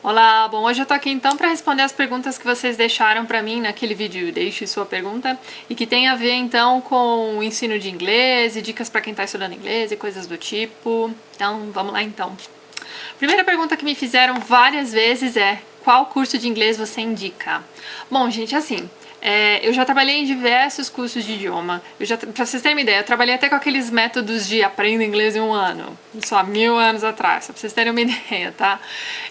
Olá, bom, hoje eu tô aqui então para responder as perguntas que vocês deixaram para mim naquele vídeo Deixe Sua Pergunta e que tem a ver então com o ensino de inglês e dicas para quem tá estudando inglês e coisas do tipo. Então, vamos lá então. Primeira pergunta que me fizeram várias vezes é: qual curso de inglês você indica? Bom, gente, assim, eu já trabalhei em diversos cursos de idioma. Pra vocês terem uma ideia, eu trabalhei até com aqueles métodos de aprenda inglês em um ano, isso há 1000 anos atrás, só pra vocês terem uma ideia, tá?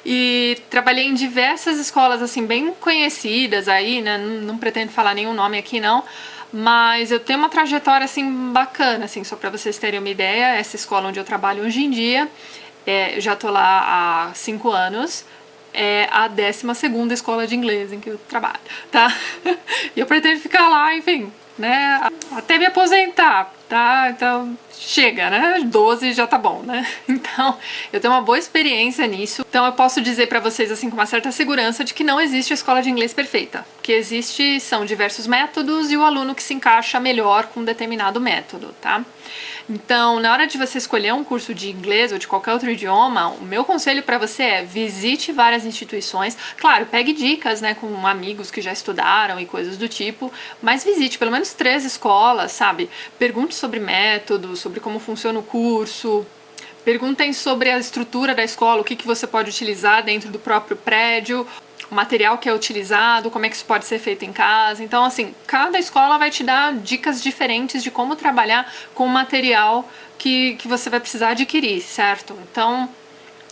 E trabalhei em diversas escolas, assim, bem conhecidas aí, né? Não pretendo falar nenhum nome aqui, não. Mas eu tenho uma trajetória, assim, bacana, assim, só pra vocês terem uma ideia. Essa escola onde eu trabalho hoje em dia, eu já tô lá há 5 anos. É a 12ª escola de inglês em que eu trabalho, tá? E eu pretendo ficar lá, enfim, né, até me aposentar, tá? Então, chega, né? 12 já tá bom, né? Então, eu tenho uma boa experiência nisso. Então, eu posso dizer pra vocês, assim, com uma certa segurança de que não existe a escola de inglês perfeita. O que existe são diversos métodos e o aluno que se encaixa melhor com um determinado método, tá? Então, na hora de você escolher um curso de inglês ou de qualquer outro idioma, o meu conselho para você é: visite várias instituições. Claro, pegue dicas, né, com amigos que já estudaram e coisas do tipo, mas visite pelo menos 3 escolas, sabe? Pergunte sobre métodos, sobre como funciona o curso. Perguntem sobre a estrutura da escola, o que você pode utilizar dentro do próprio prédio, o material que é utilizado, como é que isso pode ser feito em casa. Então, assim, cada escola vai te dar dicas diferentes de como trabalhar com o material que você vai precisar adquirir, certo? Então,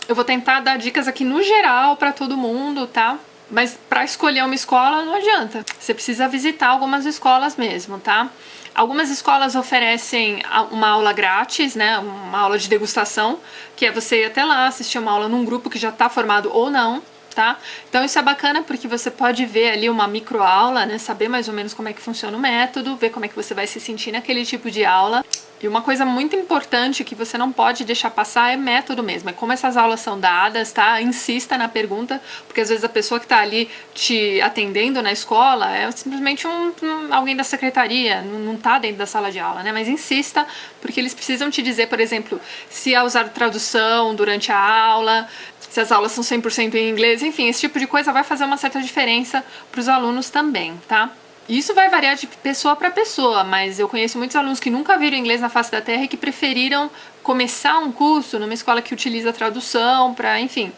eu vou tentar dar dicas aqui no geral para todo mundo, tá? Mas para escolher uma escola não adianta. Você precisa visitar algumas escolas mesmo, tá? Algumas escolas oferecem uma aula grátis, né? Uma aula de degustação, que é você ir até lá assistir uma aula num grupo que já está formado ou não. Tá? Então isso é bacana porque você pode ver ali uma microaula, né? Saber mais ou menos como é que funciona o método, ver como é que você vai se sentir naquele tipo de aula. E uma coisa muito importante que você não pode deixar passar é método mesmo, é como essas aulas são dadas, tá? Insista na pergunta, porque às vezes a pessoa que tá ali te atendendo na escola é simplesmente alguém da secretaria, não tá dentro da sala de aula, né? Mas insista, porque eles precisam te dizer, por exemplo, se é usar tradução durante a aula, se as aulas são 100% em inglês, enfim, esse tipo de coisa vai fazer uma certa diferença para os alunos também, tá? Isso vai variar de pessoa para pessoa, mas eu conheço muitos alunos que nunca viram inglês na face da terra e que preferiram começar um curso numa escola que utiliza tradução para, enfim,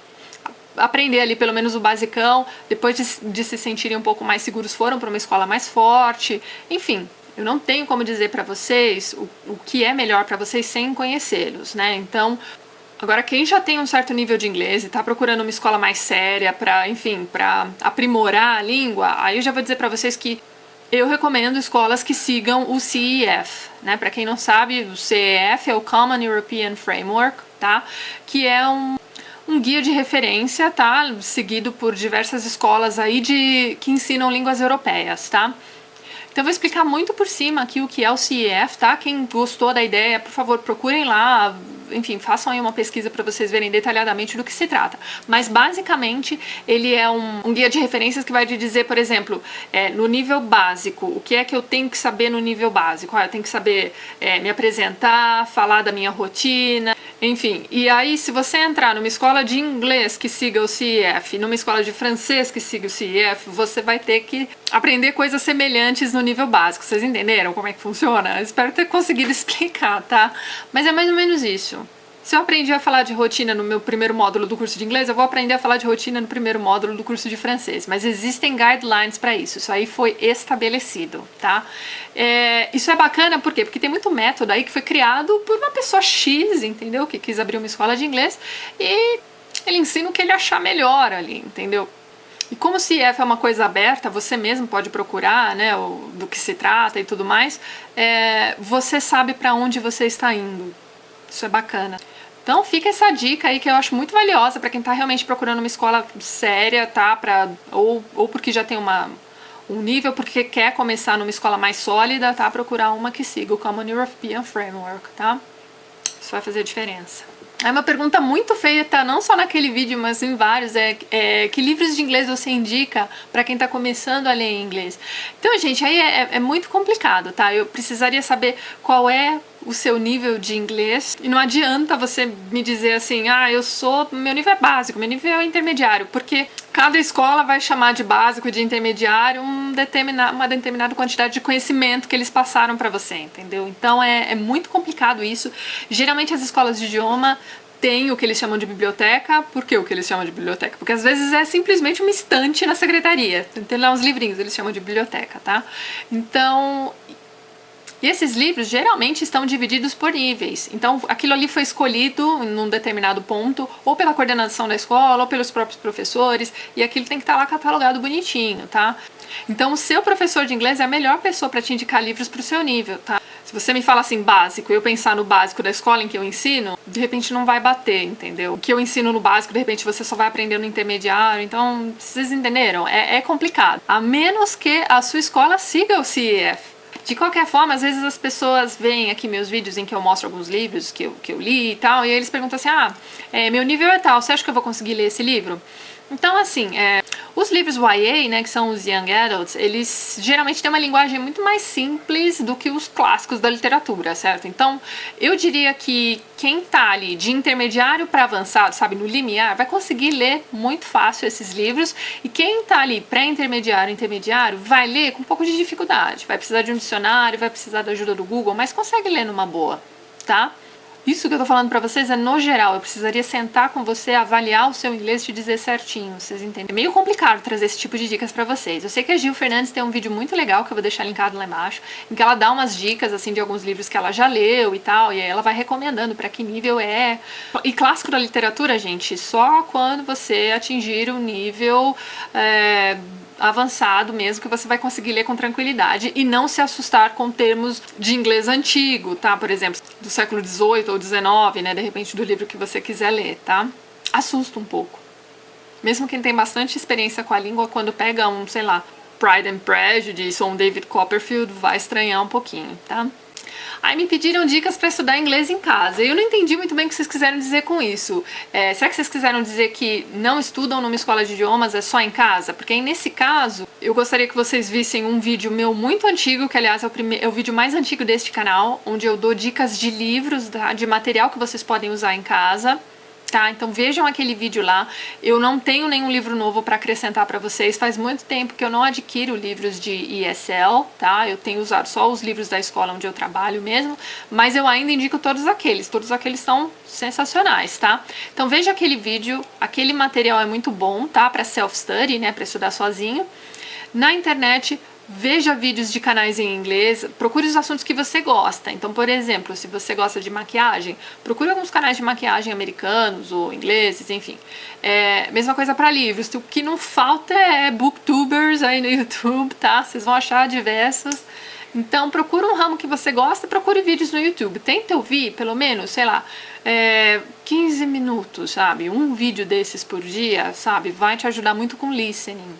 aprender ali pelo menos o basicão, depois de se sentirem um pouco mais seguros foram para uma escola mais forte, enfim. Eu não tenho como dizer para vocês o que é melhor para vocês sem conhecê-los, né? Então, agora, quem já tem um certo nível de inglês e está procurando uma escola mais séria para, enfim, para aprimorar a língua, aí eu já vou dizer para vocês que eu recomendo escolas que sigam o CEF, né? Para quem não sabe, o CEF é o Common European Framework, tá? Que é um guia de referência, tá? Seguido por diversas escolas aí que ensinam línguas europeias, tá? Então eu vou explicar muito por cima aqui o que é o CEF, tá? Quem gostou da ideia, por favor, procurem lá, enfim, façam aí uma pesquisa para vocês verem detalhadamente do que se trata. Mas basicamente ele é um guia de referências que vai te dizer, por exemplo, no nível básico, o que é que eu tenho que saber no nível básico? Eu tenho que saber me apresentar, falar da minha rotina, enfim. E aí, se você entrar numa escola de inglês que siga o CEF, numa escola de francês que siga o CEF, você vai ter que aprender coisas semelhantes no nível básico. Vocês entenderam como é que funciona? Eu espero ter conseguido explicar, tá? Mas é mais ou menos isso. Se eu aprendi a falar de rotina no meu primeiro módulo do curso de inglês, eu vou aprender a falar de rotina no primeiro módulo do curso de francês. Mas existem guidelines para isso. Isso aí foi estabelecido, tá? Isso é bacana, por quê? Porque tem muito método aí que foi criado por uma pessoa X, entendeu? Que quis abrir uma escola de inglês e ele ensina o que ele achar melhor ali, entendeu? E como o CEF é uma coisa aberta, você mesmo pode procurar, né, do que se trata e tudo mais, você sabe para onde você está indo. Isso é bacana. Então fica essa dica aí que eu acho muito valiosa para quem está realmente procurando uma escola séria, tá? Ou porque já tem um nível, porque quer começar numa escola mais sólida, tá? Procurar uma que siga o Common European Framework, tá? Isso vai fazer diferença. É uma pergunta muito feita, não só naquele vídeo, mas em vários, que livros de inglês você indica para quem tá começando a ler inglês? Então, gente, aí é muito complicado, tá? Eu precisaria saber qual é o seu nível de inglês, e não adianta você me dizer assim, meu nível é básico, meu nível é intermediário, porque cada escola vai chamar de básico e de intermediário uma determinada quantidade de conhecimento que eles passaram para você, entendeu? Então é muito complicado isso. Geralmente as escolas de idioma tem o que eles chamam de biblioteca. Por que o que eles chamam de biblioteca? Porque às vezes é simplesmente uma estante na secretaria. Tem lá uns livrinhos, eles chamam de biblioteca, tá? Então, e esses livros geralmente estão divididos por níveis. Então, aquilo ali foi escolhido num determinado ponto, ou pela coordenação da escola, ou pelos próprios professores, e aquilo tem que estar lá catalogado bonitinho, tá? Então, o seu professor de inglês é a melhor pessoa para te indicar livros para o seu nível, tá? Se você me fala assim, básico, eu pensar no básico da escola em que eu ensino, de repente não vai bater, entendeu? O que eu ensino no básico, de repente você só vai aprender no intermediário, então, vocês entenderam? É complicado. A menos que a sua escola siga o CEF. De qualquer forma, às vezes as pessoas veem aqui meus vídeos em que eu mostro alguns livros que eu li e tal, e aí eles perguntam assim, meu nível é tal, você acha que eu vou conseguir ler esse livro? Então, assim, os livros YA, né, que são os Young Adults, eles geralmente têm uma linguagem muito mais simples do que os clássicos da literatura, certo? Então, eu diria que quem tá ali de intermediário para avançado, sabe, no limiar, vai conseguir ler muito fácil esses livros, e quem tá ali pré-intermediário, intermediário, vai ler com um pouco de dificuldade, vai precisar de um dicionário, vai precisar da ajuda do Google, mas consegue ler numa boa, tá? Isso que eu tô falando pra vocês é no geral. Eu precisaria sentar com você, avaliar o seu inglês e te dizer certinho, vocês entendem? É meio complicado trazer esse tipo de dicas pra vocês. Eu sei que a Gil Fernandes tem um vídeo muito legal, que eu vou deixar linkado lá embaixo, em que ela dá umas dicas, assim, de alguns livros que ela já leu e tal, e aí ela vai recomendando pra que nível é. E clássico da literatura, gente, só quando você atingir o nível avançado mesmo, que você vai conseguir ler com tranquilidade e não se assustar com termos de inglês antigo, tá? Por exemplo, do século XVIII ou XIX, né? De repente do livro que você quiser ler, tá? Assusta um pouco. Mesmo quem tem bastante experiência com a língua, quando pega sei lá, Pride and Prejudice ou um David Copperfield, vai estranhar um pouquinho, tá? Aí me pediram dicas para estudar inglês em casa. Eu não entendi muito bem o que vocês quiseram dizer com isso. Será que vocês quiseram dizer que não estudam numa escola de idiomas, é só em casa? Porque aí, nesse caso, eu gostaria que vocês vissem um vídeo meu muito antigo, que aliás é o vídeo mais antigo deste canal, onde eu dou dicas de livros, tá? De material que vocês podem usar em casa. Tá, então vejam aquele vídeo lá. Eu não tenho nenhum livro novo para acrescentar para vocês. Faz muito tempo que eu não adquiro livros de ESL, tá? Eu tenho usado só os livros da escola onde eu trabalho mesmo, mas eu ainda indico todos aqueles. Todos aqueles são sensacionais, tá? Então veja aquele vídeo, aquele material é muito bom, tá? Para self-study, né? Para estudar sozinho. Na internet, veja vídeos de canais em inglês, procure os assuntos que você gosta. Então, por exemplo, se você gosta de maquiagem, procure alguns canais de maquiagem americanos ou ingleses, enfim. Mesma coisa para livros. O que não falta é booktubers aí no YouTube, tá? Vocês vão achar diversos. Então, procure um ramo que você gosta e procure vídeos no YouTube. Tenta ouvir, pelo menos, sei lá, 15 minutos, sabe? Um vídeo desses por dia, sabe? Vai te ajudar muito com listening.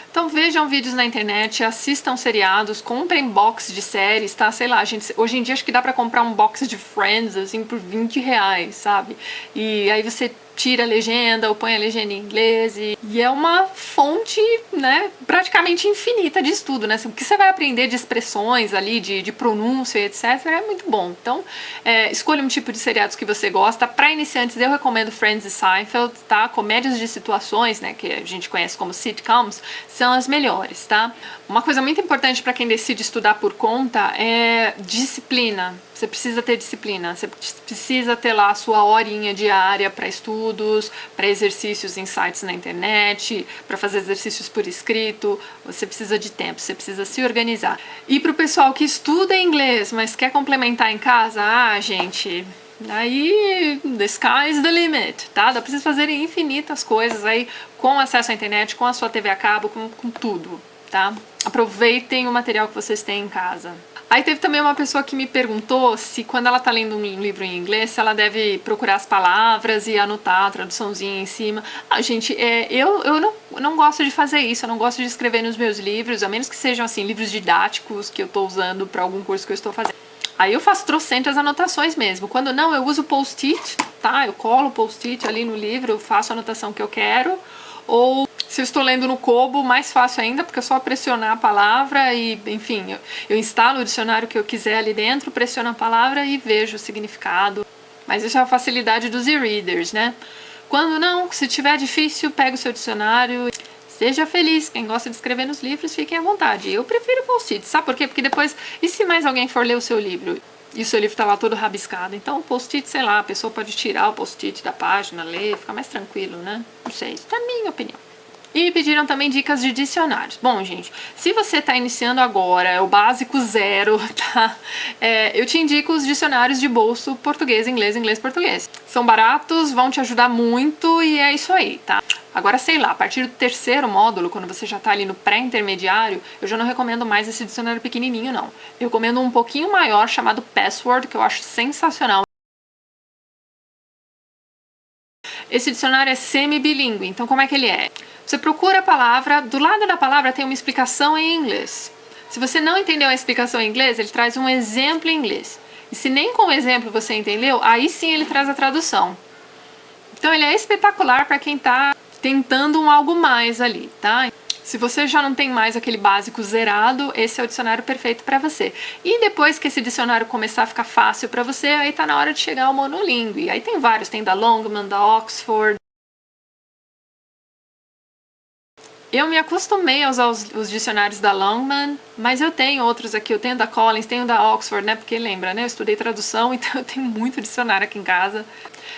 Então vejam vídeos na internet, assistam seriados, comprem box de séries, tá? Sei lá, gente, hoje em dia acho que dá pra comprar um box de Friends, assim, por R$20, sabe? E aí você tira a legenda ou põe a legenda em inglês e é uma fonte, né, praticamente infinita de estudo, né? O que você vai aprender de expressões ali, de pronúncia, etc, é muito bom. Então, escolha um tipo de seriados que você gosta. Para iniciantes, eu recomendo Friends e Seinfeld, tá? Comédias de situações, né, que a gente conhece como sitcoms, são as melhores, tá? Uma coisa muito importante para quem decide estudar por conta é disciplina. Você precisa ter disciplina, você precisa ter lá a sua horinha diária para estudos, para exercícios em sites na internet, para fazer exercícios por escrito. Você precisa de tempo, você precisa se organizar. E para o pessoal que estuda inglês, mas quer complementar em casa, gente, aí the sky is the limit, tá? Dá pra vocês fazerem infinitas coisas aí com acesso à internet, com a sua TV a cabo, com tudo, tá? Aproveitem o material que vocês têm em casa. Aí teve também uma pessoa que me perguntou se quando ela tá lendo um livro em inglês, se ela deve procurar as palavras e anotar a traduçãozinha em cima. Gente, eu não gosto de fazer isso, eu não gosto de escrever nos meus livros, a menos que sejam assim, livros didáticos que eu tô usando para algum curso que eu estou fazendo. Aí eu faço trocentas anotações mesmo. Quando não, eu uso post-it, tá? Eu colo o post-it ali no livro, eu faço a anotação que eu quero. Ou se eu estou lendo no Kobo, mais fácil ainda, porque é só pressionar a palavra e, enfim, eu instalo o dicionário que eu quiser ali dentro, pressiono a palavra e vejo o significado. Mas isso é a facilidade dos e-readers, né? Quando não, se tiver difícil, pega o seu dicionário. Seja feliz, quem gosta de escrever nos livros, fiquem à vontade. Eu prefiro post-it, sabe por quê? Porque depois, e se mais alguém for ler o seu livro? E o seu livro tá lá todo rabiscado? Então, o post-it, sei lá, a pessoa pode tirar o post-it da página, ler, ficar mais tranquilo, né? Não sei, isso é a minha opinião. E pediram também dicas de dicionários. Bom, gente, se você está iniciando agora, é o básico zero, tá? Eu te indico os dicionários de bolso português, inglês, português. São baratos, vão te ajudar muito e é isso aí, tá? Agora, sei lá, a partir do terceiro módulo, quando você já tá ali no pré-intermediário, eu já não recomendo mais esse dicionário pequenininho, não. Eu recomendo um pouquinho maior, chamado Password, que eu acho sensacional. Esse dicionário é semi-bilíngue, então como é que ele é? Você procura a palavra, do lado da palavra tem uma explicação em inglês. Se você não entendeu a explicação em inglês, ele traz um exemplo em inglês. E se nem com o exemplo você entendeu, aí sim ele traz a tradução. Então ele é espetacular para quem está tentando um algo mais ali, tá? Se você já não tem mais aquele básico zerado, esse é o dicionário perfeito para você. E depois que esse dicionário começar a ficar fácil para você, aí tá na hora de chegar ao monolingue. Aí tem vários, tem da Longman, da Oxford. Eu me acostumei a usar os dicionários da Longman, mas eu tenho outros aqui, eu tenho da Collins, tenho da Oxford, né? Porque lembra, né? Eu estudei tradução, então eu tenho muito dicionário aqui em casa.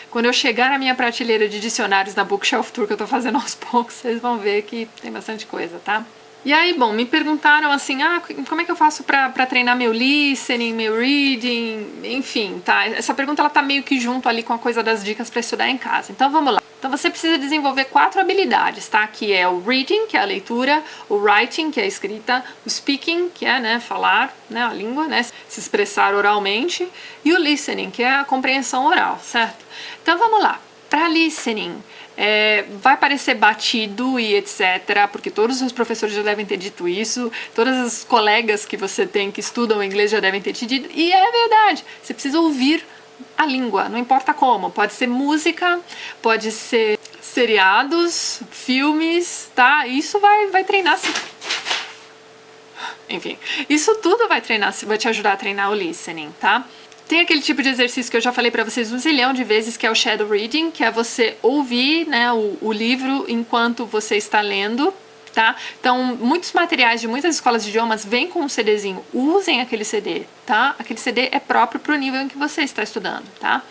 Quando eu chegar na minha prateleira de dicionários na Bookshelf Tour que eu tô fazendo aos poucos, vocês vão ver que tem bastante coisa, tá? E aí, bom, me perguntaram assim, como é que eu faço pra treinar meu listening, meu reading, enfim, tá? Essa pergunta, ela tá meio que junto ali com a coisa das dicas pra estudar em casa. Então, vamos lá. Então, você precisa desenvolver 4 habilidades, tá? Que é o reading, que é a leitura, o writing, que é a escrita, o speaking, que é, né, falar, né, a língua, né, se expressar oralmente, e o listening, que é a compreensão oral, certo? Então, vamos lá. Para listening, vai parecer batido e etc, porque todos os professores já devem ter dito isso, todas as colegas que você tem que estudam inglês já devem ter te dito, e é verdade, você precisa ouvir a língua, não importa como, pode ser música, pode ser seriados, filmes, tá? Isso vai treinar, enfim, isso tudo vai te ajudar a treinar o listening, tá? Tem aquele tipo de exercício que eu já falei pra vocês um zilhão de vezes, que é o shadow reading, que é você ouvir, né, o livro enquanto você está lendo, tá? Então, muitos materiais de muitas escolas de idiomas vêm com um CDzinho. Usem aquele CD, tá? Aquele CD é próprio pro nível em que você está estudando, tá?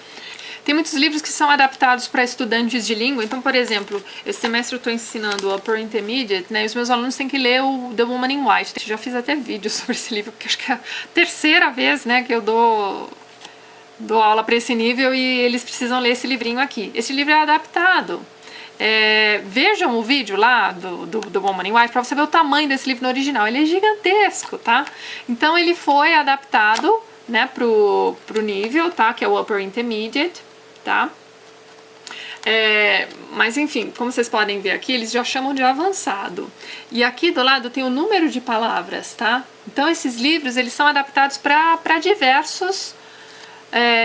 Tem muitos livros que são adaptados para estudantes de língua. Então, por exemplo, esse semestre eu estou ensinando o Upper Intermediate, né? E os meus alunos têm que ler o The Woman in White. Eu já fiz até vídeo sobre esse livro, porque acho que é a terceira vez, né, que eu dou aula para esse nível e eles precisam ler esse livrinho aqui. Esse livro é adaptado. Vejam o vídeo lá do Woman in White para você ver o tamanho desse livro no original. Ele é gigantesco, tá? Então ele foi adaptado, né, pro nível, tá? Que é o Upper Intermediate, tá? Mas enfim, como vocês podem ver aqui, eles já chamam de avançado. E aqui do lado tem o número de palavras, tá? Então esses livros, eles são adaptados para diversos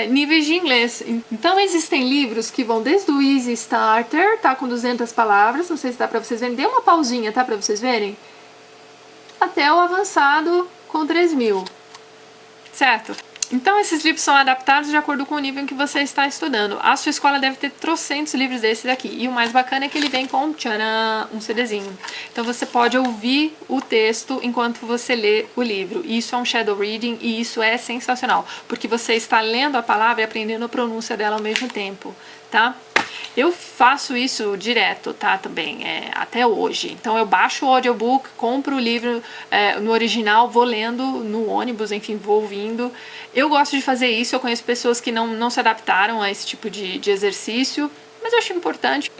níveis de inglês. Então existem livros que vão desde o Easy Starter, tá, com 200 palavras, não sei se dá pra vocês verem, dê uma pausinha, tá, pra vocês verem, até o avançado com 3.000, certo? Então esses livros são adaptados de acordo com o nível em que você está estudando. A sua escola deve ter trocentos livros desses aqui. E o mais bacana é que ele vem com um CDzinho. Então você pode ouvir o texto enquanto você lê o livro. Isso é um shadow reading e isso é sensacional. Porque você está lendo a palavra e aprendendo a pronúncia dela ao mesmo tempo, tá? Eu faço isso direto, tá, também, até hoje. Então eu baixo o audiobook, compro o livro no original, vou lendo no ônibus, enfim, vou ouvindo. Eu gosto de fazer isso, eu conheço pessoas que não se adaptaram a esse tipo de exercício, mas eu acho importante.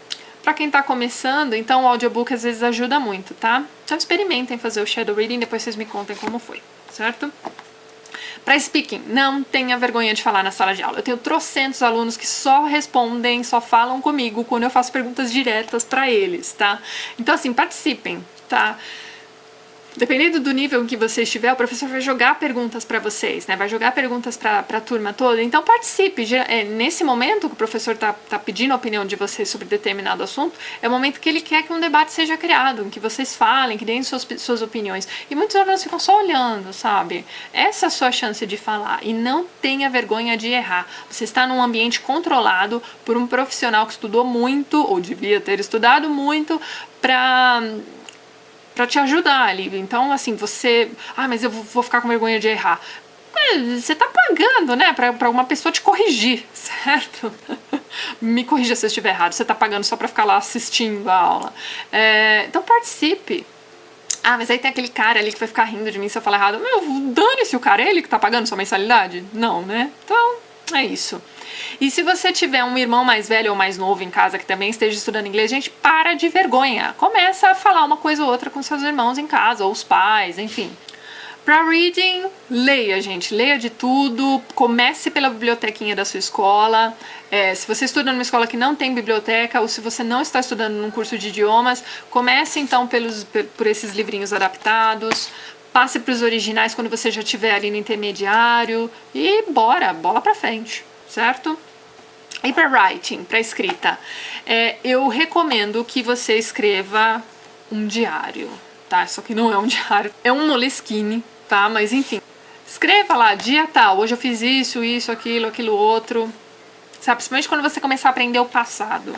Pra quem tá começando, então o audiobook às vezes ajuda muito, tá? Então experimentem fazer o shadow reading, depois vocês me contem como foi, certo? Para speaking, não tenha vergonha de falar na sala de aula. Eu tenho trocentos alunos que só respondem, só falam comigo quando eu faço perguntas diretas para eles, tá? Então assim, participem, tá? Dependendo do nível em que você estiver, o professor vai jogar perguntas para vocês, né? Vai jogar perguntas para a turma toda. Então participe. Nesse momento que o professor tá pedindo a opinião de vocês sobre determinado assunto, é o momento que ele quer que um debate seja criado, em que vocês falem, que deem suas opiniões. E muitos alunos ficam só olhando, sabe? Essa é a sua chance de falar. E não tenha vergonha de errar. Você está num ambiente controlado por um profissional que estudou muito, ou devia ter estudado muito, para te ajudar ali. Então, assim, você... mas eu vou ficar com vergonha de errar. Você tá pagando, né, pra uma pessoa te corrigir, certo? Me corrija se eu estiver errado. Você tá pagando só pra ficar lá assistindo a aula. Então, participe. Mas aí tem aquele cara ali que vai ficar rindo de mim se eu falar errado. Dane-se o cara, é ele que tá pagando sua mensalidade? Não, né? Então, é isso. E se você tiver um irmão mais velho ou mais novo em casa que também esteja estudando inglês, gente, para de vergonha. Começa a falar uma coisa ou outra com seus irmãos em casa, ou os pais, enfim. Para reading, leia, gente. Leia de tudo. Comece pela bibliotequinha da sua escola. Se você estuda numa escola que não tem biblioteca, ou se você não está estudando num curso de idiomas, comece então por esses livrinhos adaptados. Passe para os originais quando você já estiver ali no intermediário. E bola pra frente. Certo? E para writing, para escrita, eu recomendo que você escreva um diário, tá? Só que não é um diário, é um Moleskine, tá? Mas enfim, escreva lá, dia tal, hoje eu fiz isso, aquilo outro, sabe? Principalmente quando você começar a aprender o passado.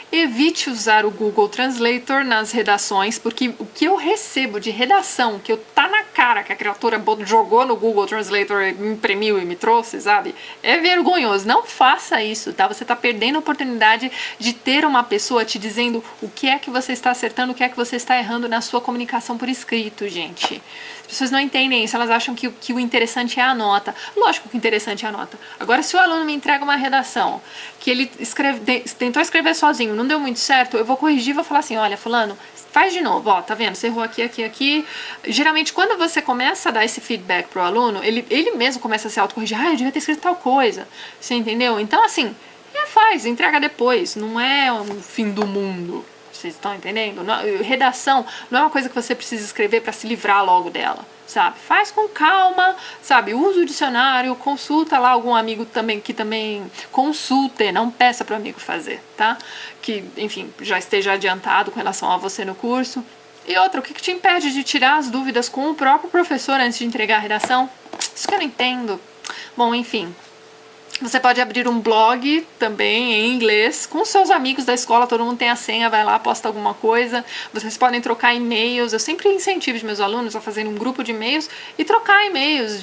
Evite usar o Google Translator nas redações, porque o que eu recebo de redação, que eu tá na cara que a criatura jogou no Google Translator, imprimiu e me trouxe, sabe? É vergonhoso. Não faça isso, tá? Você tá perdendo a oportunidade de ter uma pessoa te dizendo o que é que você está acertando, o que é que você está errando na sua comunicação por escrito, gente. As pessoas não entendem isso, elas acham que o interessante é a nota. Lógico que o interessante é a nota. Agora, se o aluno me entrega uma redação que ele tentou escrever sozinho, não deu muito certo, eu vou corrigir e vou falar assim, olha, fulano, faz de novo, ó, tá vendo? Você errou aqui. Geralmente, quando você começa a dar esse feedback pro aluno, ele mesmo começa a se autocorrigir. Eu devia ter escrito tal coisa. Você entendeu? Então, assim, entrega depois. Não é o fim do mundo. Vocês estão entendendo? Redação não é uma coisa que você precisa escrever para se livrar logo dela, sabe? Faz com calma, sabe? Usa o dicionário, consulta lá algum amigo também que também consulte, não peça para o amigo fazer, tá? Que, enfim, já esteja adiantado com relação a você no curso. E outra, o que te impede de tirar as dúvidas com o próprio professor antes de entregar a redação? Isso que eu não entendo. Bom, enfim... Você pode abrir um blog também em inglês com seus amigos da escola, todo mundo tem a senha, vai lá, posta alguma coisa. Vocês podem trocar e-mails. Eu sempre incentivo os meus alunos a fazerem um grupo de e-mails e trocar e-mails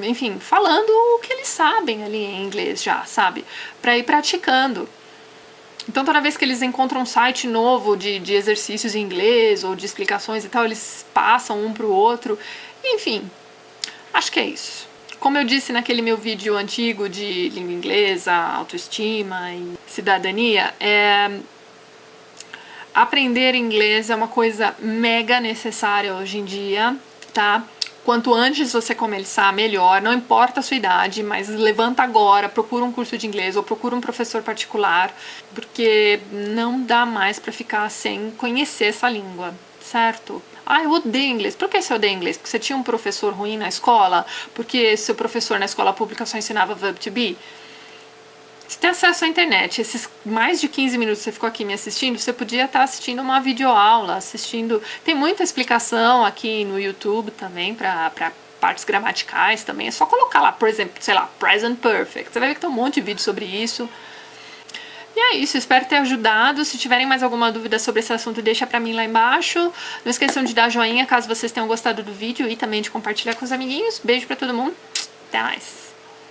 enfim, falando o que eles sabem ali em inglês já, sabe? Para ir praticando. Então, toda vez que eles encontram um site novo de exercícios em inglês ou de explicações e tal, eles passam um pro outro. Enfim, acho que é isso. Como eu disse naquele meu vídeo antigo de língua inglesa, autoestima e cidadania, aprender inglês é uma coisa mega necessária hoje em dia, tá? Quanto antes você começar, melhor. Não importa a sua idade, mas levanta agora, procura um curso de inglês ou procura um professor particular, porque não dá mais pra ficar sem conhecer essa língua, certo? Eu odeio inglês. Por que você odeia inglês? Porque você tinha um professor ruim na escola? Porque seu professor na escola pública só ensinava verb to be? Você tem acesso à internet. Esses mais de 15 minutos que você ficou aqui me assistindo, você podia estar assistindo uma videoaula, assistindo... Tem muita explicação aqui no YouTube também para partes gramaticais também. É só colocar lá, por exemplo, sei lá, present perfect. Você vai ver que tem um monte de vídeo sobre isso. E é isso, espero ter ajudado. Se tiverem mais alguma dúvida sobre esse assunto, deixa pra mim lá embaixo. Não esqueçam de dar joinha caso vocês tenham gostado do vídeo e também de compartilhar com os amiguinhos. Beijo pra todo mundo. Até mais.